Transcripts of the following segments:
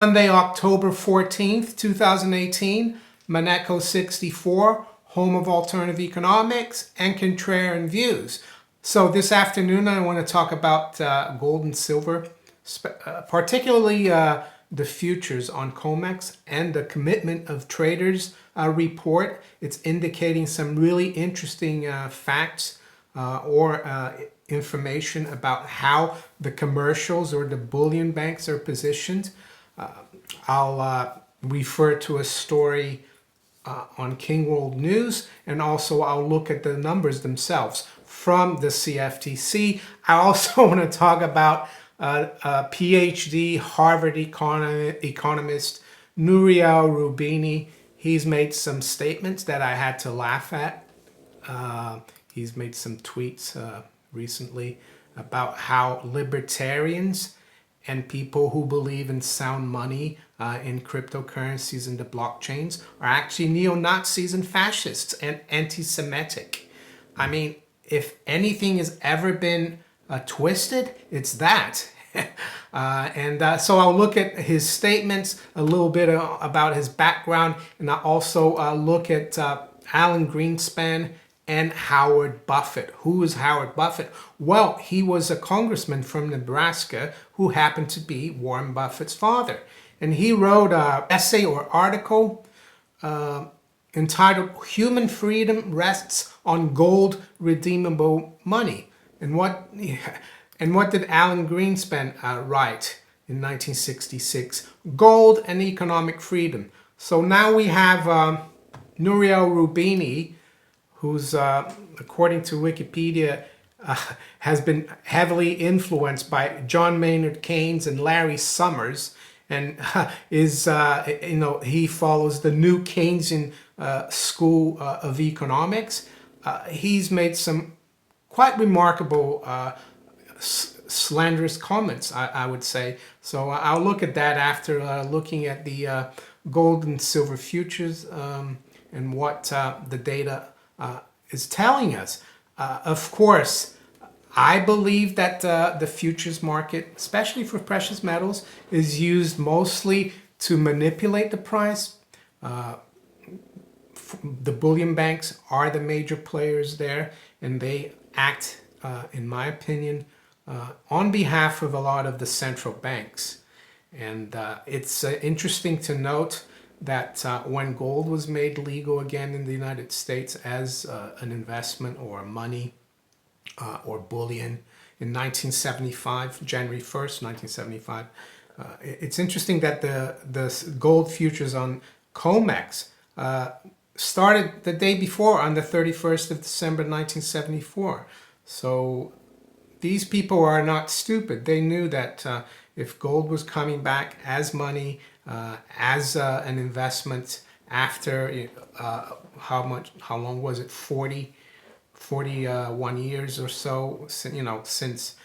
Monday, October 14th, 2018, Monaco 64, home of alternative economics and contrarian views. So this afternoon, I want to talk about gold and silver, particularly the futures on COMEX and the commitment of traders report. It's indicating some really interesting facts or information about how the commercials or the bullion banks are positioned. I'll refer to a story on King World News, and also I'll look at the numbers themselves from the CFTC. I also want to talk about a PhD Harvard economist, Nouriel Roubini. He's made some statements that I had to laugh at. He's made some tweets recently about how libertarians and people who believe in sound money, in cryptocurrencies and the blockchains are actually neo-Nazis and fascists and anti-Semitic. I mean, if anything has ever been twisted, it's that. So I'll look at his statements, a little bit about his background, and I'll also look at Alan Greenspan and Howard Buffett. Who is Howard Buffett? Well, he was a congressman from Nebraska who happened to be Warren Buffett's father. And he wrote an essay or article entitled "Human Freedom Rests on Gold Redeemable Money." And what did Alan Greenspan write in 1966? Gold and economic freedom. So now we have Nouriel Roubini, who's, according to Wikipedia, has been heavily influenced by John Maynard Keynes and Larry Summers, and he follows the new Keynesian school of economics. He's made some quite remarkable slanderous comments, I would say. So I'll look at that after looking at the gold and silver futures and what the data is telling us. Of course, I believe that the futures market, especially for precious metals, is used mostly to manipulate the price. The bullion banks are the major players there, and they act, in my opinion, on behalf of a lot of the central banks. And it's interesting to note that when gold was made legal again in the United States as an investment or money or bullion in 1975, January 1st, 1975, it's interesting that the gold futures on COMEX started the day before, on the 31st of December 1974. So these people are not stupid. They knew that if gold was coming back as money, as an investment after how long was it? 41 years or so, since,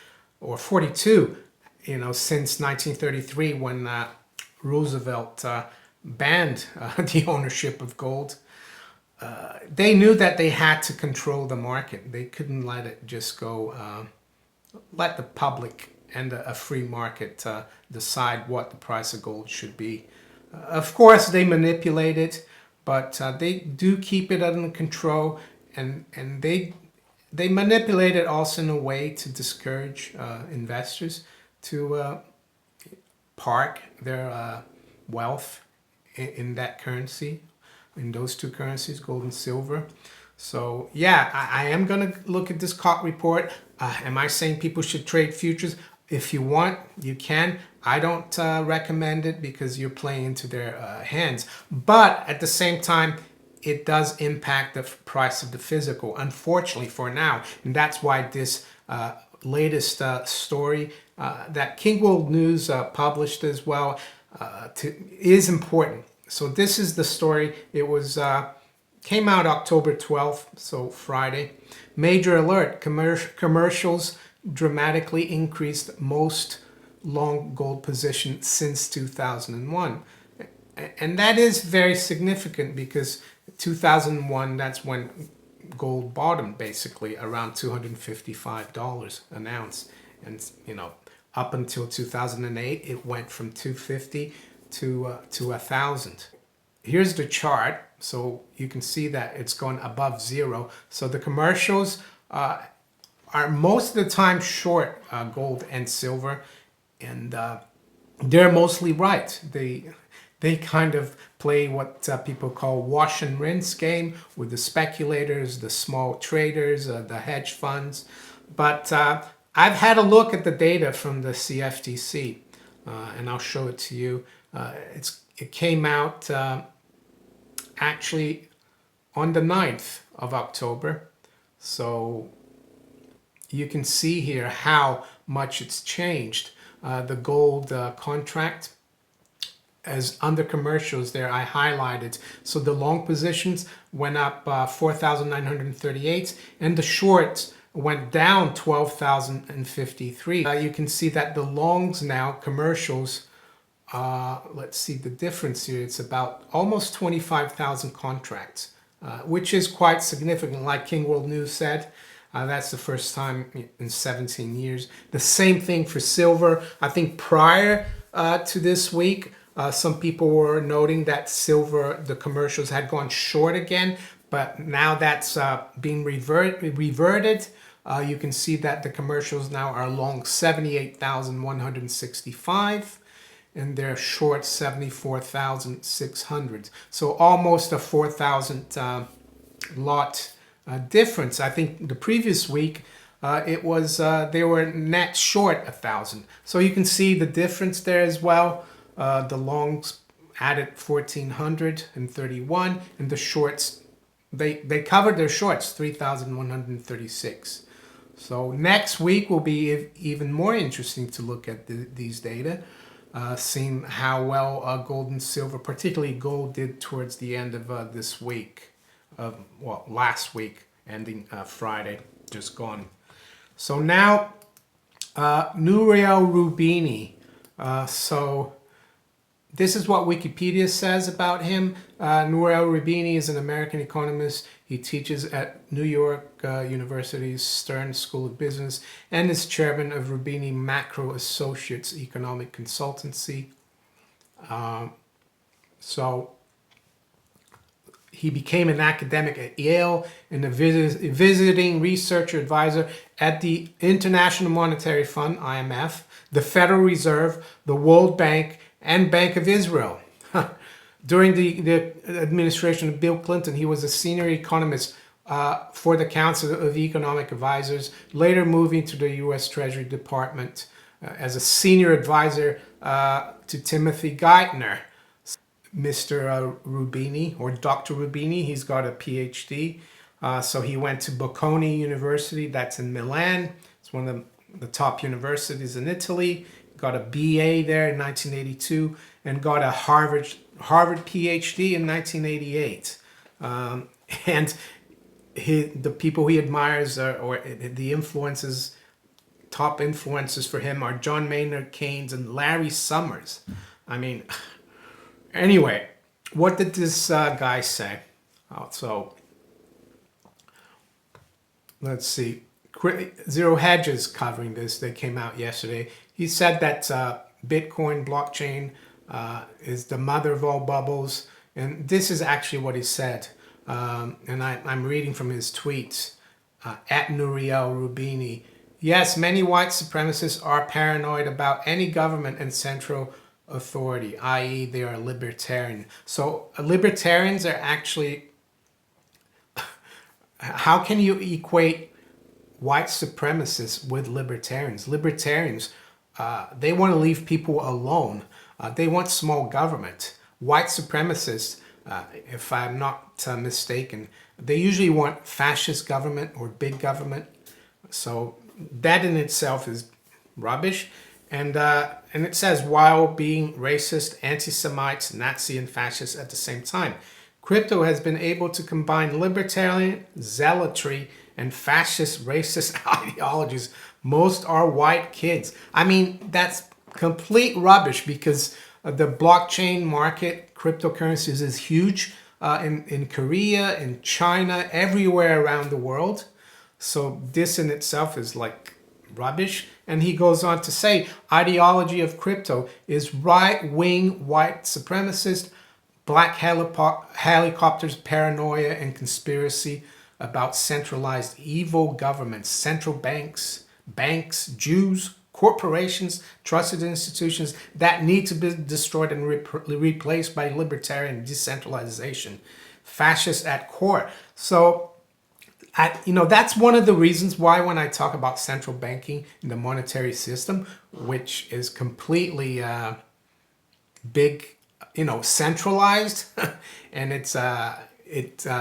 or 42, since 1933, when Roosevelt banned the ownership of gold. They knew that they had to control the market. They couldn't let it just go, let the public and a free market decide what the price of gold should be. Of course, they manipulate it, but they do keep it under control, and they manipulate it also in a way to discourage investors to park their wealth in that currency, in those two currencies, gold and silver. So yeah, I am going to look at this COT report. Am I saying people should trade futures? If you want, you can. I don't recommend it because you're playing into their hands. But at the same time, it does impact the price of the physical, unfortunately for now. And that's why this latest story that King World News published as well is important. So this is the story. It was came out October 12th, so Friday. Major alert, commercials dramatically increased most long gold position since 2001. And that is very significant because 2001, that's when gold bottomed, basically around $255 an ounce. And up until 2008, it went from 250 to 1,000. Here's the chart, so you can see that it's gone above zero. So the commercials are most of the time short gold and silver, and they're mostly right. They kind of play what people call wash and rinse game with the speculators, the small traders, the hedge funds. But I've had a look at the data from the CFTC, and I'll show it to you. It came out actually on the 9th of October. So you can see here how much it's changed. The gold contract, as under commercials there, I highlighted. So the long positions went up 4,938 and the shorts went down 12,053. You can see that the longs now, commercials, let's see the difference here. It's about almost 25,000 contracts, which is quite significant. Like King World News said, that's the first time in 17 years. The same thing for silver. I think prior to this week, some people were noting that silver, the commercials had gone short again, but now that's being reverted. You can see that the commercials now are long 78,165 and they're short 74,600. So almost a 4,000 lot difference. I think the previous week it was they were net short 1,000. So you can see the difference there as well. The longs added 1,431 and the shorts, they covered their shorts 3,136. So next week will be even more interesting to look at these data, seeing how well gold and silver, particularly gold, did towards the end of this week, well, last week, ending Friday, just gone. So now, Nouriel Roubini. So this is what Wikipedia says about him. Nouriel Roubini is an American economist. He teaches at New York University's Stern School of Business and is chairman of Roubini Macro Associates Economic Consultancy. So he became an academic at Yale and a visiting researcher advisor at the International Monetary Fund, IMF, the Federal Reserve, the World Bank, and Bank of Israel. During the administration of Bill Clinton, he was a senior economist for the Council of Economic Advisors, later moving to the U.S. Treasury Department as a senior advisor to Timothy Geithner. Mr. Roubini, or Dr. Roubini, he's got a PhD. So he went to Bocconi University, that's in Milan. It's one of the top universities in Italy. Got a BA there in 1982 and got a Harvard PhD in 1988. And the people he admires or the influences, top influences for him are John Maynard Keynes and Larry Summers. I mean, anyway, what did this guy say? So let's see. Zero Hedge is covering this. They came out yesterday. He said that Bitcoin blockchain is the mother of all bubbles. And this is actually what he said. And I'm reading from his tweets at Nouriel Roubini. Yes, many white supremacists are paranoid about any government and central authority, i.e. they are libertarian. So libertarians are actually, how can you equate white supremacists with libertarians? Libertarians, they want to leave people alone. They want small government. White supremacists, if I'm not mistaken, they usually want fascist government or big government. So that in itself is rubbish. And it says, while being racist, anti-Semites, Nazi, and fascist at the same time, crypto has been able to combine libertarian zealotry and fascist racist ideologies. Most are white kids. I mean, that's complete rubbish because the blockchain market, cryptocurrencies, is huge in Korea, in China, everywhere around the world. So this in itself is like rubbish. And he goes on to say, ideology of crypto is right-wing white supremacist, black helicopters, paranoia, and conspiracy about centralized evil governments, central banks, Jews, corporations, trusted institutions that need to be destroyed and replaced by libertarian decentralization, fascist at core. So, that's one of the reasons why when I talk about central banking in the monetary system, which is completely big, centralized, and it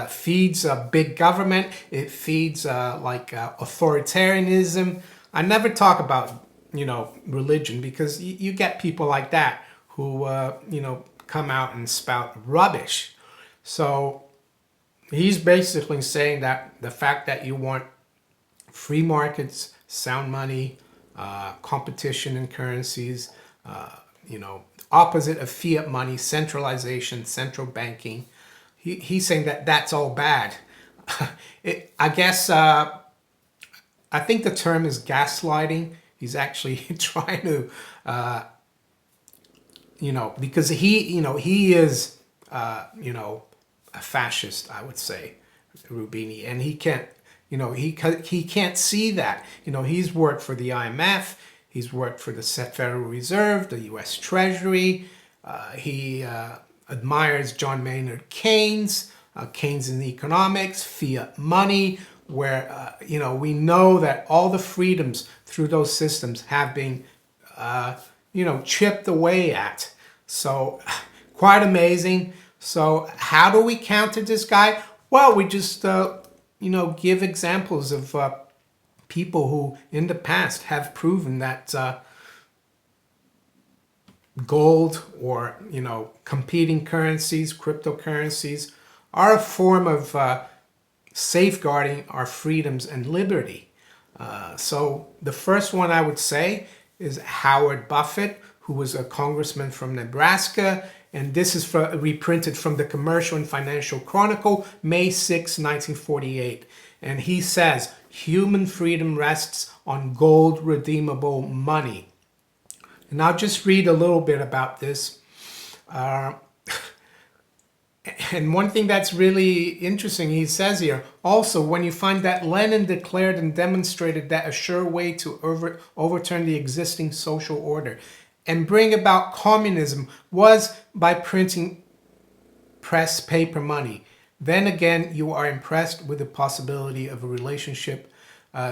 feeds big government. It feeds authoritarianism. I never talk about religion, because you get people like that who come out and spout rubbish. So he's basically saying that the fact that you want free markets, sound money, competition in currencies, opposite of fiat money, centralization, central banking. He's saying that that's all bad. I guess, I think the term is gaslighting. He's actually trying to, because he is, a fascist, I would say, Roubini, and he can't, he can't see that. He's worked for the IMF. He's worked for the Federal Reserve, the U.S. Treasury. He admires John Maynard Keynes, Keynesian economics, fiat money, where, we know that all the freedoms through those systems have been, chipped away at. So quite amazing. So how do we counter this guy? Well, we just, give examples of people who in the past have proven that gold or, competing currencies, cryptocurrencies, are a form of safeguarding our freedoms and liberty. So the first one I would say is Howard Buffett, who was a congressman from Nebraska. And this is reprinted from the Commercial and Financial Chronicle, May 6, 1948. And he says, human freedom rests on gold redeemable money. And I'll just read a little bit about this. And one thing that's really interesting, he says here, also, when you find that Lenin declared and demonstrated that a sure way to overturn the existing social order and bring about communism was by printing press paper money, then again you are impressed with the possibility of a relationship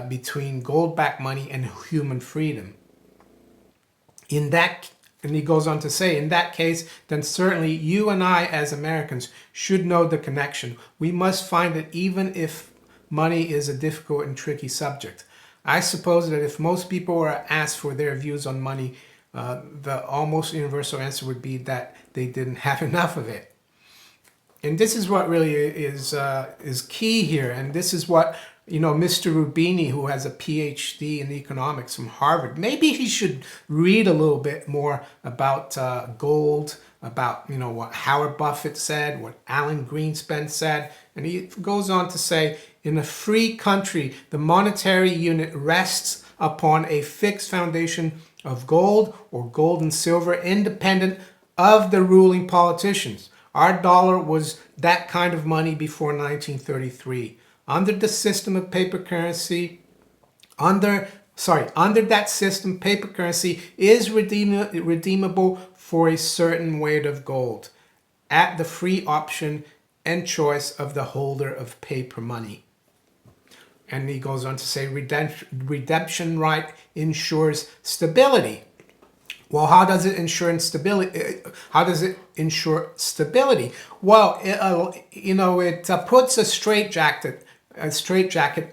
between gold-backed money and human freedom. And he goes on to say, in that case, then certainly you and I as Americans should know the connection. We must find it even if money is a difficult and tricky subject. I suppose that if most people were asked for their views on money, the almost universal answer would be that they didn't have enough of it. And this is what really is key here. And this is what, Mr. Roubini, who has a PhD in economics from Harvard, maybe he should read a little bit more about gold, about, what Howard Buffett said, what Alan Greenspan said. And he goes on to say, in a free country, the monetary unit rests upon a fixed foundation of gold or gold and silver, independent of the ruling politicians. Our dollar was that kind of money before 1933. Under the system of paper currency, under that system, paper currency is redeemable for a certain weight of gold at the free option and choice of the holder of paper money. And he goes on to say, redemption right ensures stability. Well, how does it ensure stability? Well, it puts a straitjacket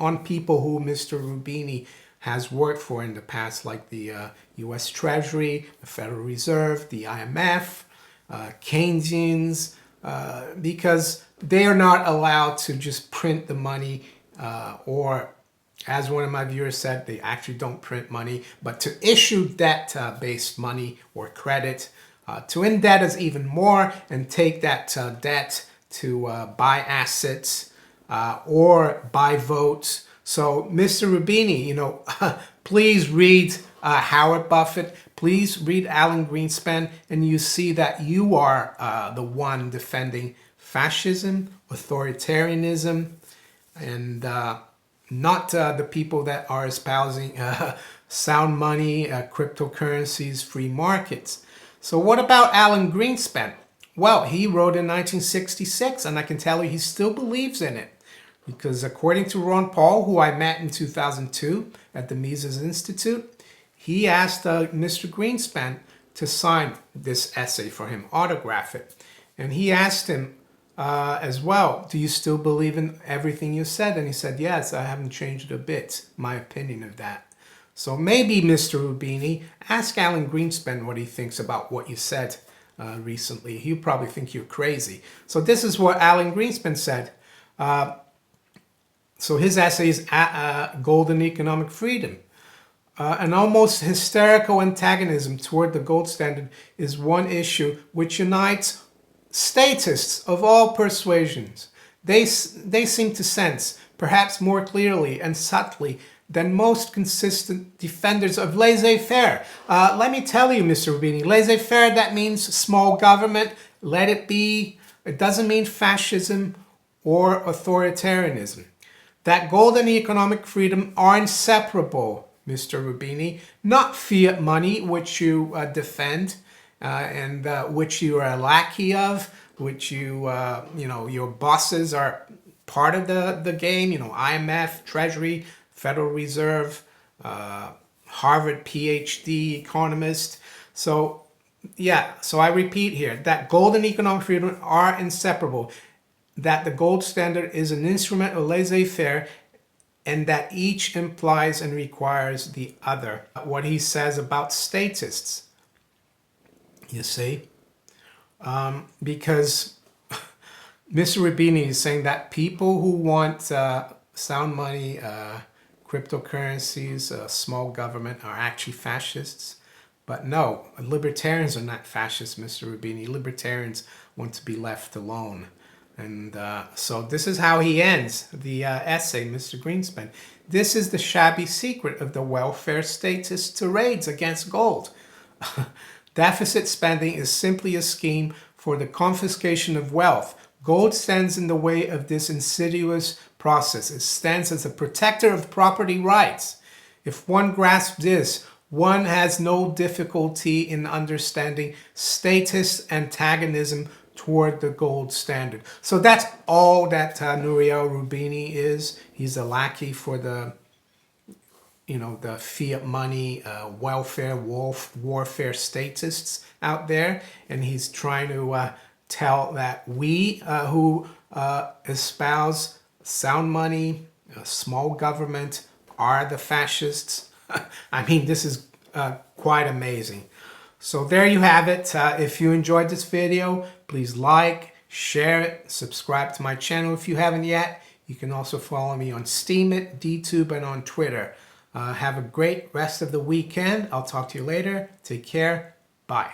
on people who Mr. Roubini has worked for in the past, like the U.S. Treasury, the Federal Reserve, the IMF, Keynesians, because they are not allowed to just print the money, or, as one of my viewers said, they actually don't print money, but to issue debt-based money or credit, to indebt us even more and take that debt to buy assets or buy votes. So, Mr. Roubini, please read Howard Buffett. Please read Alan Greenspan, and you see that you are the one defending fascism, authoritarianism, and not the people that are espousing sound money, cryptocurrencies, free markets. So what about Alan Greenspan? Well, he wrote in 1966, and I can tell you he still believes in it. Because according to Ron Paul, who I met in 2002 at the Mises Institute, he asked Mr. Greenspan to sign this essay for him, autograph it. And he asked him as well, do you still believe in everything you said? And he said, yes, I haven't changed a bit, my opinion of that. So maybe, Mr. Roubini, ask Alan Greenspan what he thinks about what you said recently. He'll probably think you're crazy. So this is what Alan Greenspan said. So his essay is Golden Economic Freedom. An almost hysterical antagonism toward the gold standard is one issue which unites statists of all persuasions. They seem to sense, perhaps more clearly and subtly than most consistent defenders of laissez-faire. Let me tell you, Mr. Roubini, laissez-faire, that means small government, let it be. It doesn't mean fascism or authoritarianism. That gold and economic freedom are inseparable, Mr. Roubini, not fiat money, which you defend and which you are a lackey of, which your bosses are part of the game, IMF, Treasury, Federal Reserve, Harvard PhD economist. So I repeat here that gold and economic freedom are inseparable, that the gold standard is an instrument of laissez-faire, and that each implies and requires the other. What he says about statists, you see, because Mr. Roubini is saying that people who want sound money, cryptocurrencies, small government are actually fascists. But no, libertarians are not fascists, Mr. Roubini. Libertarians want to be left alone. And so this is how he ends the essay, Mr. Greenspan. This is the shabby secret of the welfare statist tirades against gold. Deficit spending is simply a scheme for the confiscation of wealth. Gold stands in the way of this insidious process. It stands as a protector of property rights. If one grasps this, one has no difficulty in understanding statist antagonism toward the gold standard. So that's all that Nouriel Roubini is. He's a lackey for the fiat money, welfare, warfare statists out there. And he's trying to tell that we who espouse sound money, small government, are the fascists. I mean, this is quite amazing. So there you have it. If you enjoyed this video, please like, share it, subscribe to my channel if you haven't yet. You can also follow me on Steemit, DTube, and on Twitter. Have a great rest of the weekend. I'll talk to you later. Take care. Bye.